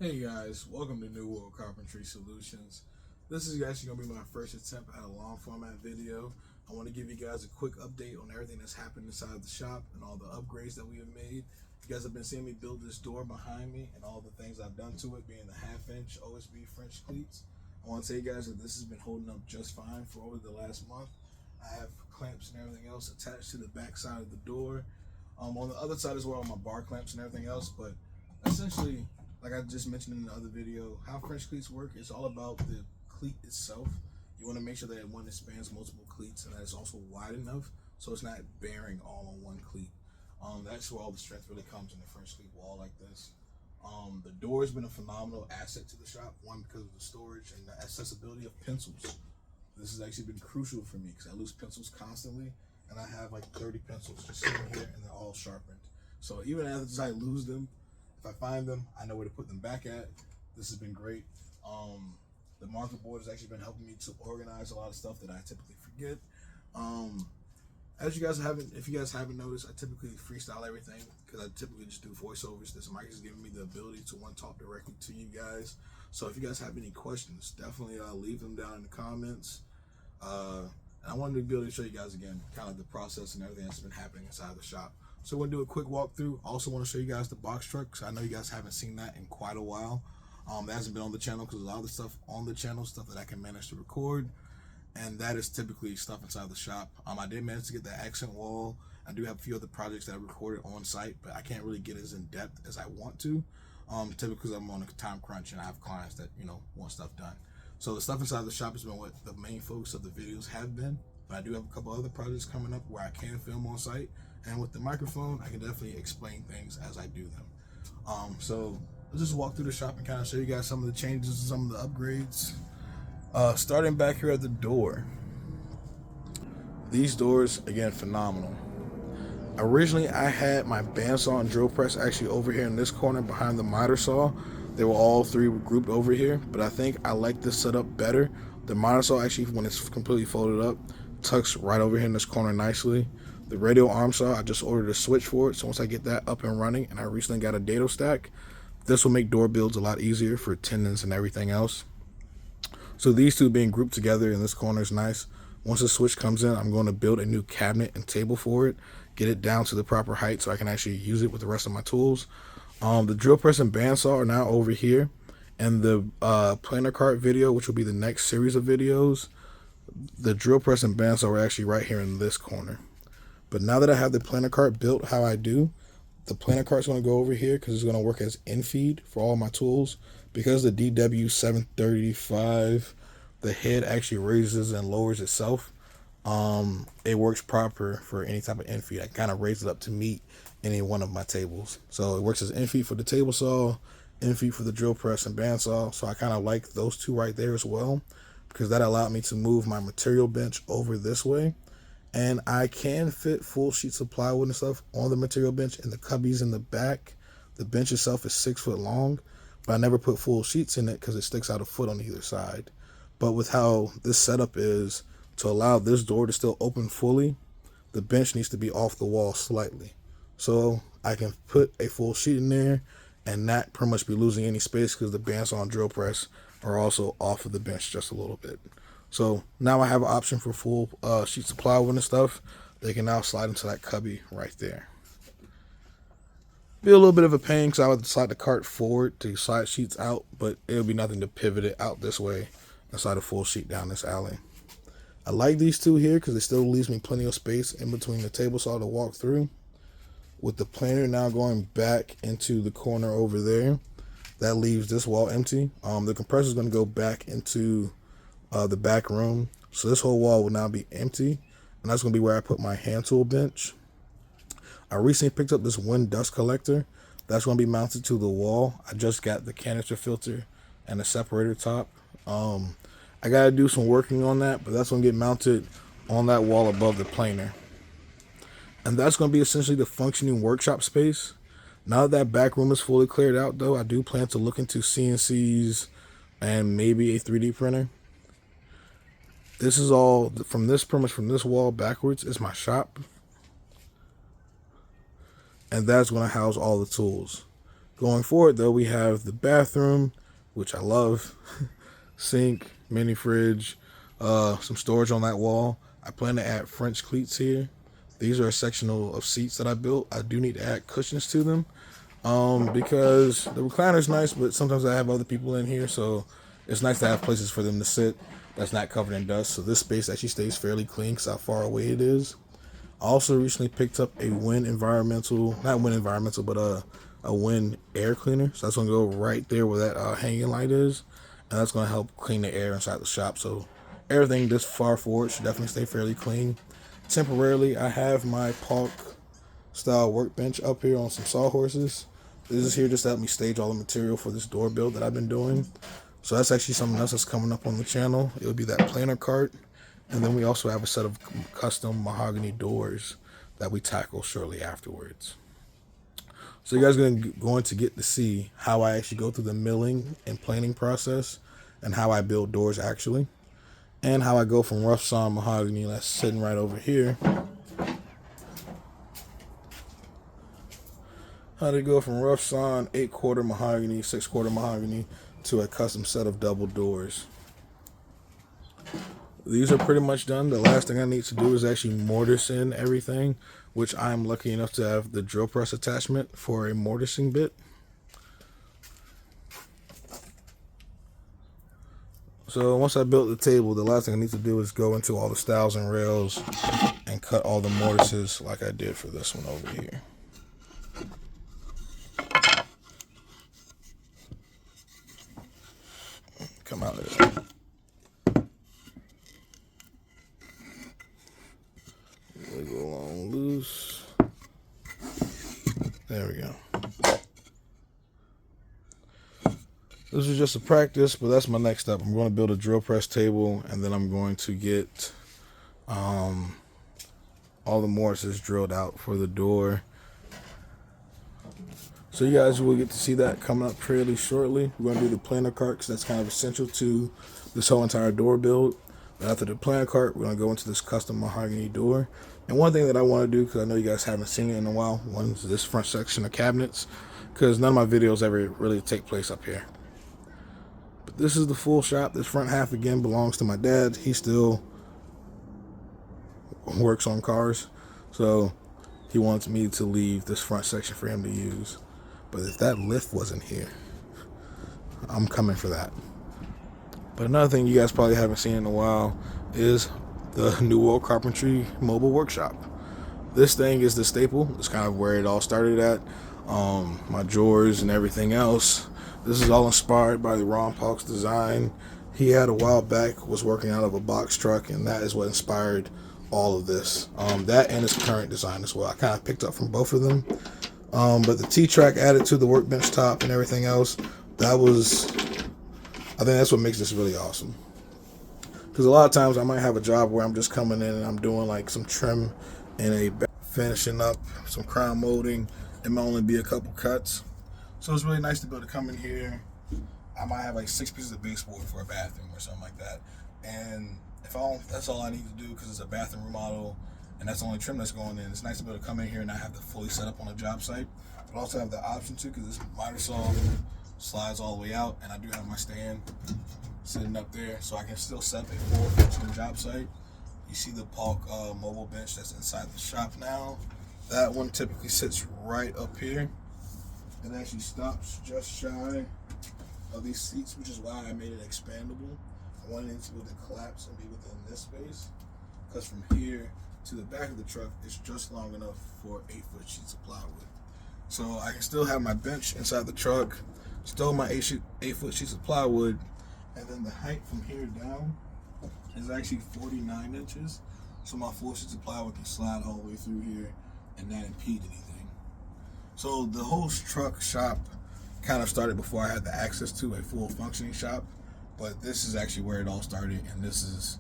Hey guys, welcome to New World Carpentry Solutions. This is actually going to be my first attempt at a long format video. I want to give you guys a quick update on everything that's happened inside the shop and all the upgrades that we have made. You guys have been seeing me build this door behind me and all the things I've done to it, being the 1/2 inch OSB French cleats. I want to tell you guys that this has been holding up just fine for over the last month. I have clamps and everything else attached to the back side of the door. On the other side as well, my bar clamps and everything else, but essentially, like I just mentioned in the other video, how French cleats work is all about the cleat itself. You want to make sure that one that spans multiple cleats and that it's also wide enough so it's not bearing all on one cleat. That's where all the strength really comes in a French cleat wall like this. The door has been a phenomenal asset to the shop, one because of the storage and the accessibility of pencils. This has actually been crucial for me because I lose pencils constantly, and I have like 30 pencils just sitting here and they're all sharpened. So even as I lose them, if I find them, I know where to put them back at. This has been great. The marker board has actually been helping me to organize a lot of stuff that I typically forget. If you guys haven't noticed, I typically freestyle everything because I typically just do voiceovers. This mic is giving me the ability to talk directly to you guys. So if you guys have any questions, definitely leave them down in the comments. And I wanted to be able to show you guys again kind of the process and everything that's been happening inside the shop. So we're gonna do a quick walkthrough. Also want to show you guys the box truck because I know you guys haven't seen that in quite a while. That hasn't been on the channel because a lot of the stuff on the channel, stuff that I can manage to record, and that is typically stuff inside the shop. I did manage to get that accent wall. I do have a few other projects that I recorded on site, but I can't really get as in depth as I want to. Typically because I'm on a time crunch and I have clients that want stuff done. So the stuff inside the shop has been what the main focus of the videos have been. But I do have a couple other projects coming up where I can film on site, and with the microphone, I can definitely explain things as I do them. So let's just walk through the shop and kind of show you guys some of the changes and some of the upgrades. Starting back here at the door. These doors, again, phenomenal. Originally, I had my bandsaw and drill press actually over here in this corner behind the miter saw. They were all three grouped over here, but I think I like this setup better. The miter saw actually, when it's completely folded up, tucks right over here in this corner nicely. The radial arm saw, I just ordered a switch for it, so once I get that up and running, and I recently got a dado stack, this will make door builds a lot easier for tendons and everything else. So these two being grouped together in this corner is nice. Once the switch comes in, I'm going to build a new cabinet and table for it, get it down to the proper height so I can actually use it with the rest of my tools. The drill press and bandsaw are now over here, and the planer cart video, which will be the next series of videos, the drill press and bandsaw are actually right here in this corner. But now that I have the planer cart built how I do, the planer cart's going to go over here because it's going to work as in-feed for all my tools. Because the N.W.C.S, the head actually raises and lowers itself, it works proper for any type of in-feed. I kind of raise it up to meet any one of my tables. So it works as in-feed for the table saw, in-feed for the drill press and bandsaw. So I kind of like those two right there as well, because that allowed me to move my material bench over this way. And I can fit full sheets of plywood and stuff on the material bench and the cubbies in the back. The bench itself is 6 foot long, but I never put full sheets in it because it sticks out a foot on either side. But with how this setup is, to allow this door to still open fully, the bench needs to be off the wall slightly. So I can put a full sheet in there and not pretty much be losing any space because the bandsaw and drill press are also off of the bench just a little bit. So now I have an option for full sheets of plywood and stuff. They can now slide into that cubby right there. Be a little bit of a pain because I would slide the cart forward to slide sheets out, but it'll be nothing to pivot it out this way and slide a full sheet down this alley. I like these two here because it still leaves me plenty of space in between the table saw to walk through. With the planer now going back into the corner over there, that leaves this wall empty. The compressor is going to go back into the back room, so this whole wall will now be empty, and that's going to be where I put my hand tool bench. I recently picked up this wind dust collector that's going to be mounted to the wall. I just got the canister filter and the separator top. I got to do some working on that, but that's going to get mounted on that wall above the planer, and that's going to be essentially the functioning workshop space. Now that back room is fully cleared out, though, I do plan to look into CNCs and maybe a 3D printer. This is all from this, pretty much from this wall backwards is my shop. And that's going to house all the tools. Going forward though, we have the bathroom, which I love, sink, mini fridge, some storage on that wall. I plan to add French cleats here. These are a sectional of seats that I built. I do need to add cushions to them, because the recliner's nice, but sometimes I have other people in here, so it's nice to have places for them to sit that's not covered in dust. So this space actually stays fairly clean because how far away it is. I also recently picked up a not Win Environmental, but a Win air cleaner. So that's gonna go right there where that hanging light is, and that's gonna help clean the air inside the shop. So everything this far forward should definitely stay fairly clean. Temporarily, I have my Park style workbench up here on some sawhorses. This is here just to help me stage all the material for this door build that I've been doing. So that's actually something else that's coming up on the channel. It'll be that planer cart. And then we also have a set of custom mahogany doors that we tackle shortly afterwards. So you guys are going to get to see how I actually go through the milling and planing process and how I build doors actually. And how I go from rough sawn mahogany that's sitting right over here. How to go from rough sawn 8/4 mahogany, 6/4 mahogany to a custom set of double doors. These are pretty much done. The last thing I need to do is actually mortise in everything, which I'm lucky enough to have the drill press attachment for a mortising bit. So once I built the table, the last thing I need to do is go into all the stiles and rails and cut all the mortises like I did for this one over here. Come out of there. Go along loose. There we go. This is just a practice, but that's my next step. I'm going to build a drill press table, and then I'm going to get all the mortises drilled out for the door. So you guys will get to see that coming up fairly shortly. We're going to do the planer cart because that's kind of essential to this whole entire door build. But after the planer cart, we're going to go into this custom mahogany door. And one thing that I want to do, because I know you guys haven't seen it in a while, one is this front section of cabinets, because none of my videos ever really take place up here. But this is the full shop. This front half again belongs to my dad. He still works on cars, so he wants me to leave this front section for him to use. But if that lift wasn't here, I'm coming for that. But another thing you guys probably haven't seen in a while is the N.W.C.S Carpentry mobile workshop. This thing is the staple. It's kind of where it all started at. My drawers and everything else. This is all inspired by the Ron Paul's design he had a while back, was working out of a box truck, and that is what inspired all of this. That and his current design as well. I kind of picked up from both of them. But the T-track added to the workbench top and everything else, I think that's what makes this really awesome. Because a lot of times I might have a job where I'm just coming in and I'm doing like some trim and finishing up some crown molding. It might only be a couple cuts. So it's really nice to be able to come in here. I might have like 6 pieces of baseboard for a bathroom or something like that. And that's all I need to do because it's a bathroom remodel and that's the only trim that's going in. It's nice to be able to come in here and not have to fully set up on a job site. But also have the option to, because this miter saw slides all the way out, and I do have my stand sitting up there, so I can still set up a full functioning job site. You see the Polk mobile bench that's inside the shop now. That one typically sits right up here. It actually stops just shy of these seats, which is why I made it expandable. I wanted it to be able to collapse and be within this space, because from here to the back of the truck is just long enough for 8-foot sheets of plywood. So I can still have my bench inside the truck, still my 8-foot sheets of plywood, and then the height from here down is actually 49 inches. So my 4 sheets of plywood can slide all the way through here and not impede anything. So the whole truck shop kind of started before I had the access to a full functioning shop, but this is actually where it all started, and this is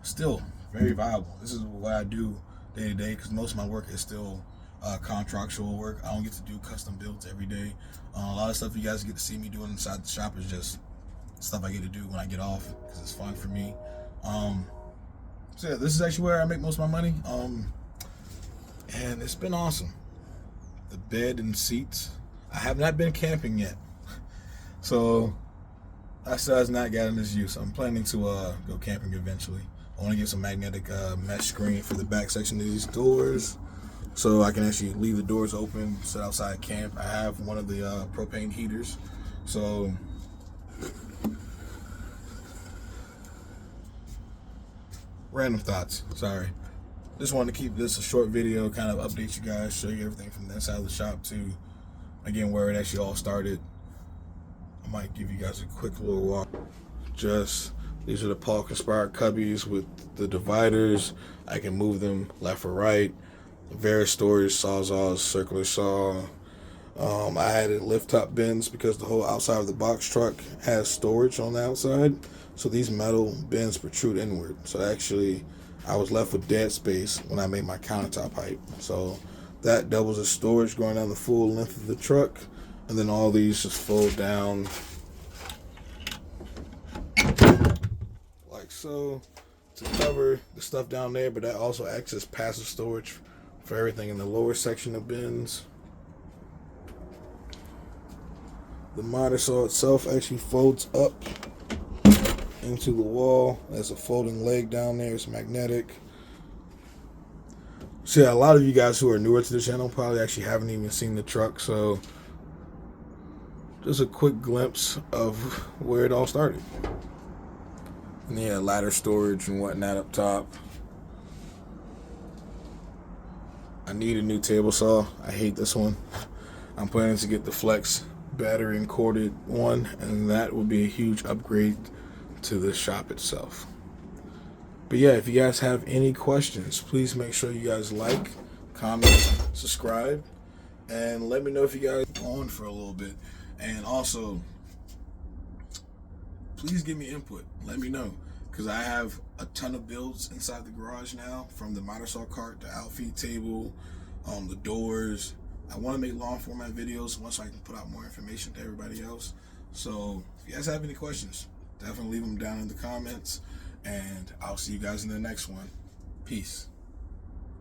still very viable. This is what I do day to day, because most of my work is still contractual work. I don't get to do custom builds every day. A lot of stuff you guys get to see me doing inside the shop is just stuff I get to do when I get off, because it's fun for me. So yeah, this is actually where I make most of my money, and it's been awesome. The bed and seats, I have not been camping yet, so that still has not gotten its use. I'm planning to go camping eventually. I want to get some magnetic mesh screen for the back section of these doors, so I can actually leave the doors open, sit outside camp. I have one of the propane heaters, so random thoughts. Sorry. Just wanted to keep this a short video, kind of update you guys, show you everything from the inside of the shop to, again, where it actually all started. I might give you guys a quick little walk. These are the Polk-inspired cubbies with the dividers. I can move them left or right. Various storage, sawzalls, circular saw. I added lift top bins because the whole outside of the box truck has storage on the outside. So these metal bins protrude inward. So actually, I was left with dead space when I made my countertop height. So that doubles as storage going down the full length of the truck. And then all these just fold down like so to cover the stuff down there. But that also acts as passive storage for everything in the lower section of bins. The miter saw itself actually folds up into the wall. There's a folding leg down there. It's magnetic. So yeah, a lot of you guys who are newer to the channel probably actually haven't even seen the truck. So just a quick glimpse of where it all started. And yeah, ladder storage and whatnot up top. I need a new table saw. I hate this one. I'm planning to get the Flex battery and corded one, and that will be a huge upgrade to the shop itself. But yeah, if you guys have any questions, please make sure you guys like, comment, subscribe, and let me know if you guys are on for a little bit. And also, please give me input. Let me know, because I have a ton of builds inside the garage now, from the miter saw cart, the outfeed table, the doors. I want to make long format videos once I can put out more information to everybody else. So if you guys have any questions, definitely leave them down in the comments, and I'll see you guys in the next one. Peace.